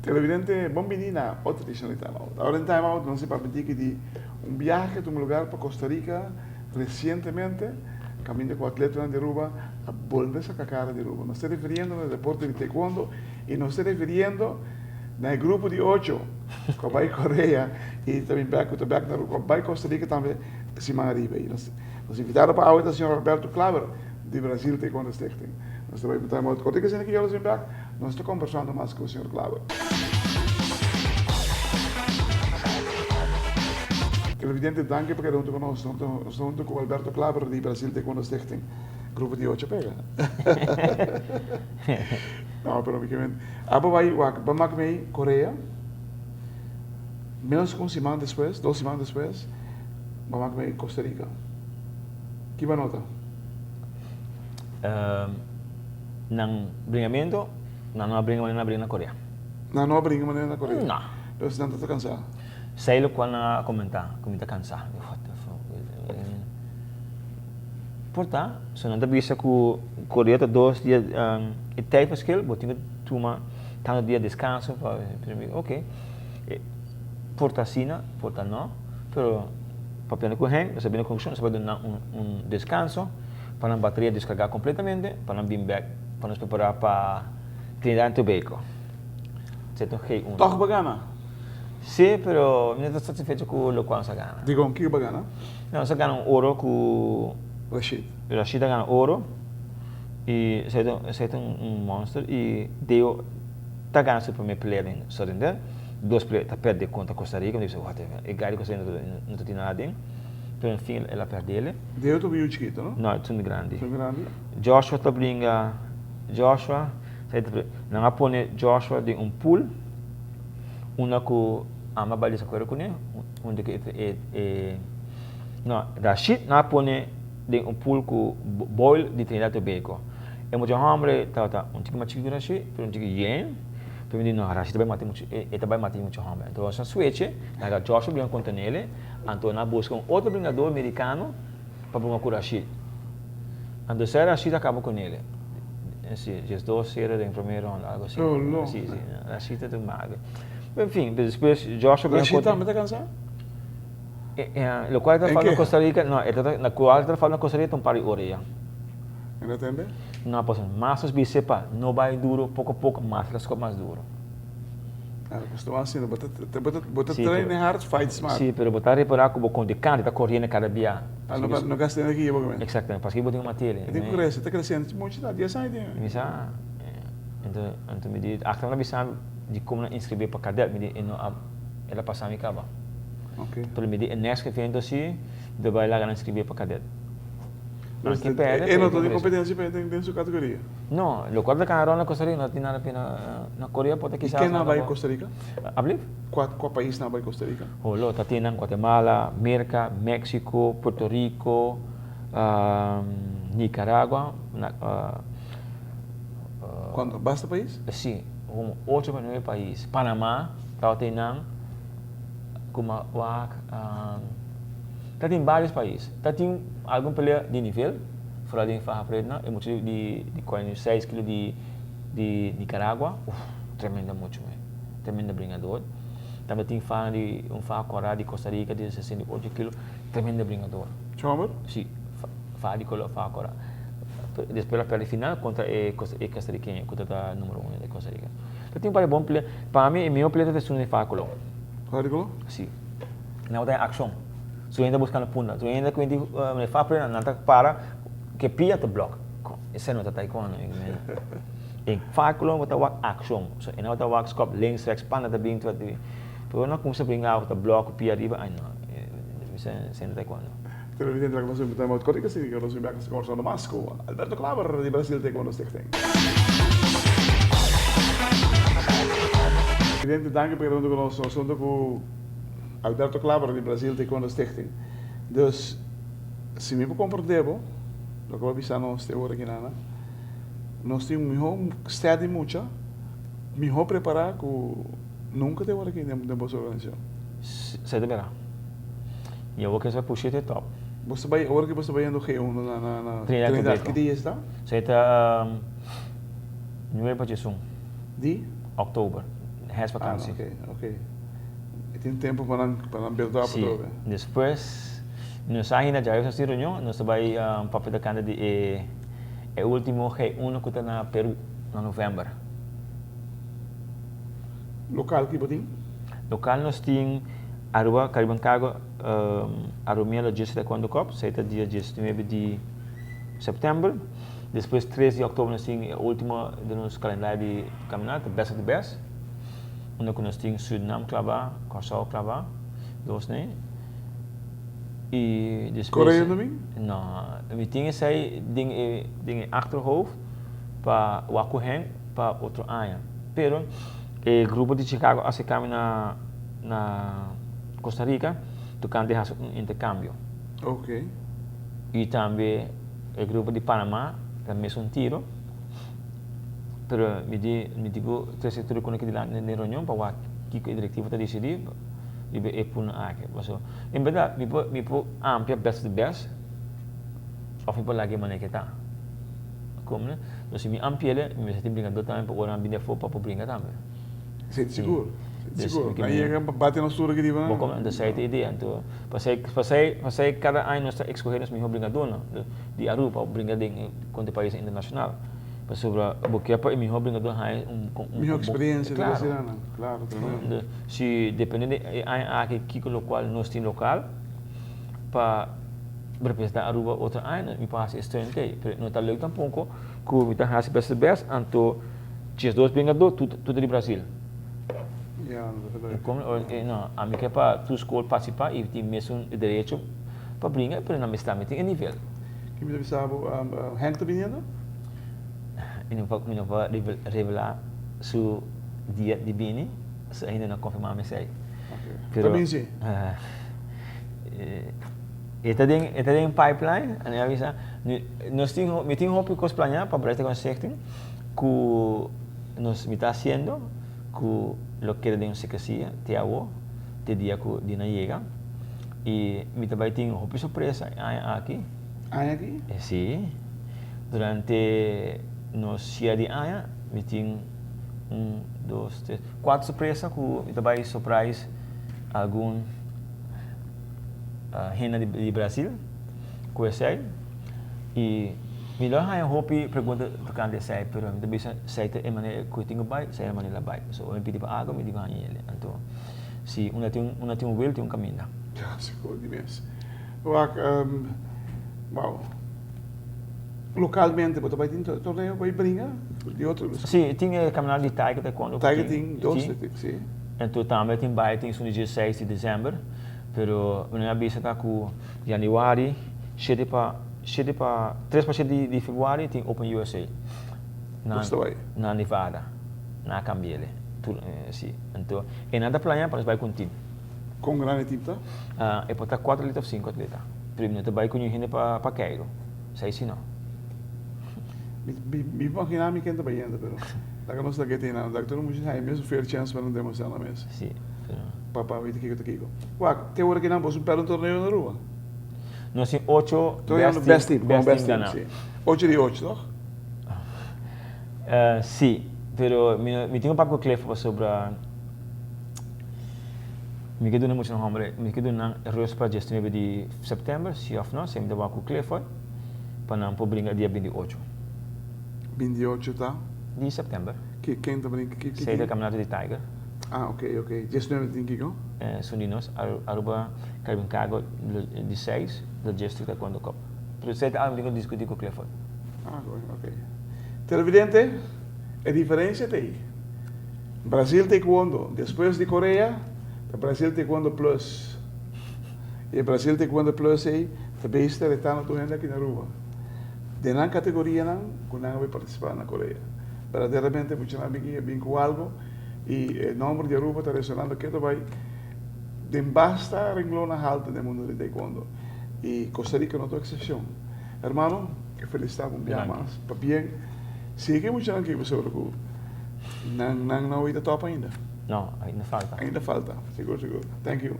Televidente, bombinina, otra edición de Time Out. Ahora en Time Out no se permite que un viaje a un lugar para Costa Rica recientemente, camino con atletas de Aruba, a volver a cacar de Aruba. No estoy refiriendo al deporte de taekwondo y no estoy refiriendo al grupo de 8, que va a Corea y también va a Costa Rica también, semana arriba. Y nos invitaron para ahora el señor Alberto Klaver, de Brasil Taekwondo Stichting. Nós estamos Time Out. Quando que eu vou back, nós estamos conversando mais com o Sr. Klaver. Televidente, danke por perguntar conosco. Nós estamos com o Alberto Klaver, de Brasil Taekwondo Stichting. Grupo de 8 pega. Não, pero obviamente. Aba vai mee Coreia. Menos com semana depois, 2 semanas depois, vai mee Costa Rica. Que vai nota? Ng bringamento, não bringa na Coreia. Não brinca maneira na Coreia? Não. Então você não está cansado? Sei quando comentar cansado. What the fuck? Portanto, se não visa que Coreia tem 2 dias de tijdverschil, vou ter que tomar tanto dia de descanso para ok. Porta China, porta não, pero para aprender com ele, você vem com você vai dar descanso para a bateria descarregar completamente, para não vir back, para nos preparar para Trinidad e Tobago. Toch bagana? Sim, pero não estou satisfeito com o que você ganha. Digo, que bagana? Não, você ganha ouro com Rashid. Rashid ganha ouro e você é monstro e deu tá ganhando seu primeiro player em Surrender, 2 players tá perde contra Costa Rica, me disse, whatever, e Gary Costa não tem nada dentro. Pero enfim, ela perdeu. Deu tu viu chiquito, não? Não, é muito grande. Muito grande. Joshua tá brinca, Joshua, não apone Joshua de pool, uma que ama baliza com ele, onde que não, Rashid não apone de pool com Boyle de Trinidad e Tobago. É muito homem, tá, tique machique Rashid, pero tique yen. Pero não, Rashid vai matar muito homem. Então, essa switch, na Joshua brinca contra ele, então na busca outro bringador americano para brincar com Rashid. Então, se Rashid acaba com ele. Sim, os 2 serem em primeiro round, algo assim. Não. Sim, Rashid é tão magro. Enfim, depois Joshua brinca contra... Rashid também está cansado? O qual está falando na Costa Rica, não, na qual está falando na Costa Rica, um par de horas. Entende? Não, pues, más os bicepa, não vai duro, pouco a pouco, mais duro. Costuma assim, bota treino hard, fight smart. Sim, pero botar reparar como com de canto, está correndo cada dia. Não gasta energia, obviamente. Exatamente, porque eu botar uma telha. Tem que crescer, está crescendo, muito da dia sai de. Misa, então me diz, a câmera bisa de como inscrever para cadet, me diz, ela passar me acaba. Ok. Pero me diz, next evento assim, de vai lá inscrever para cadet. E não tem competência dentro da sua categoria? Não, o qual da Camarão na Costa Rica não tem nada na Coreia pode que seja. E quem não vai em Costa Rica? Habli? Qual país não vai em Costa Rica? Olha, tá tendo Guatemala, América, México, Puerto Rico, Nicarágua. Quando basta país? Sim, 8 ou 9 países. Panamá, tá tendo como tem vários países. Tem algum player de nível, fora de Faja Preta, é muito de 46 kg de Nicarágua, tremenda muito, tremenda bringador. Também tem Faja Corá de Costa Rica de 68 kg, tremenda bringador. Chama? Sim, Faja Corá. Depois a pele final contra Costa Riquenha, contra a número 1 de Costa Rica. Então tem um bom player. Para mim, o meu player é o Faja Colón. Faja Colón? Sim. Não tem ação. So ainda buscando punta, so ainda quando me fa prena nanta para que pia te block. Esse não está taekwondo, em faculo bota wak action, so ina bota wak scope links rechts panna te bring wat die. Pero não como se brincar bota block pia riba, ai não. Isso não taekwondo. Televidente, nós vamos ter muito coisa que nós vamos conversar no Masco. Alberto Klaver de Brasil Taekwondo Stichting. Televidente, danke por perguntar conosco. Nós estamos com Alberto Klaver de Brasil Taekwondo Stichting. Dus, se me compreendeu, lo que vou avisar nós te hora aqui nada. nós temos melhor estado muito, melhor preparar que nunca te aqui na nossa organização. Sai de verá. E eu vou querer puxar até top. Você vai, agora que você vai indo G1 na Trinidad, que dia está? Sai está 9 de De? outubro. Resto vakantie. Ok. E tem tempo para buildar Sim. para Depois, nós ainda já essa reunião, nós vai papel da cana de é o último G1 que está na Peru, na novembro. Local que botin? Local nós temos Aruba, Caribancago, Arumia Logística quando cop, sai dia 19 de setembro. Depois 13 de outubro nós temos o último do nosso calendário de caminhada, Best of the Best. Onde nós temos Suriname clavar, Curaçao clavar, dois né. E depois Coreia também? Não, we temos aí ding achterhoofd para Wakuhen para outro ano. Pero o grupo de Chicago se caminha na Costa Rica, tu kan deixar um intercâmbio. Ok. E também o grupo de Panamá também é um tiro. Pero me digo três setores quando que lá na reunião para o que a diretiva está decidindo e é por aqui. Então, em verdade, me pode ampliar best the best, ou me pode lá que maneira que está. Como né? Então se me ampliar, me sente brincando também para agora me for para brincar também. Sente seguro. Seguro. Aí Aí bate na sua que diva. Bom, como anda essa ideia, então passei cada ano nós escolhemos melhor brincador de Aruba, brincador com o país internacional. Para sobre porque para melhor brincador é melhor experiência claro. Claro, também. Se depende aqui que local nós temos local para representar Aruba outra ano, me passa estranho, não está legal tampouco que me está fazendo best então tinha dois brincadores tudo de Brasil. Como não, a mim que é para tu escola participar e tem mesmo o direito para brincar, mas não está tem nível. Que me deve saber, Hank está vindo? E não vou revelar seu dia de bini, se ainda não confirmar me sei. Também sim. Está em pipeline, a minha visa. Nós temos hope que os planear para Brete Concerting, que nós me está fazendo, que lo que de secrecia, te hago, te dia que dina chega, e me também tem hope surpresa aqui. Aqui? Sim. Durante nos dia de aia, me tem 1, 2, 3, 4 surpresas que me também surprise algum renda de Brasil, que eu sei, e melhor é hope pergunta do canto de sei, pero também sei é maneira que eu tenho bai, sei é maneira bai, so eu pedi para água, me digo a ele, então se uma tem um will, tem um caminho. Ja, seguro imenso. Wow. Localmente, você vai ter torneio para brincar de outros? Sim, tinha caminhada de Tiger quando Tiger tem dois, sim. Então também tem bai, tem no dia 6 de dezembro, pero minha avisa está com janeiro, 3 para 7 de fevereiro tem Open USA. Na Nevada, na Cambiele. Sim. Então, e nada planear para vai continuar. Com grande time, tá? É para 4 litros ou 5 atletas. Primeiro, vai com gente para Cairo. Sei se não. Me imagino que está bem, pero lá que nós está aqui não, lá que todo mundo já mesmo fair chance para não demonstrar na mesa. Sim. Papá, vai ter que ir. Uau, tem hora que não posso pegar torneio na rua. Nós temos 8 best team, 8 de 8, não? Sim, pero me tenho um papo com o Clefo sobre me quedo na música hombre, me quedo na reunião para 19 de setembro, se of não, sempre com o Clefo para não poder brincar dia 28. 28 tá? De setembro. Quem está brincando? Sei da caminhada de Tiger. Ok. 19 tem que ir? Soninos, Aruba, Caribancago, de 6, Logistica quando cop. Pero sei que eu discutir com o Clefo. Ok. Televidente, a diferença tem. Brasil Taekwondo, depois de Coreia, o Brasil Taekwondo Plus. E o Brasil Taekwondo Plus aí, também está retando tu gente aqui na rua. De na categoria não, que não vai participar na Coreia. Verdadeiramente, muitos amigos vêm com algo e o número de Aruba está resonando que vai de basta renglona alta no mundo de Taekwondo. E Costa Rica não é exceção. Hermano, que felicidade um dia mais. Para bem, Sige mo siya ang kibo sa ko. Nang nawita top ainda. No, ainda falta. Ainda falta. Siguro. Thank you.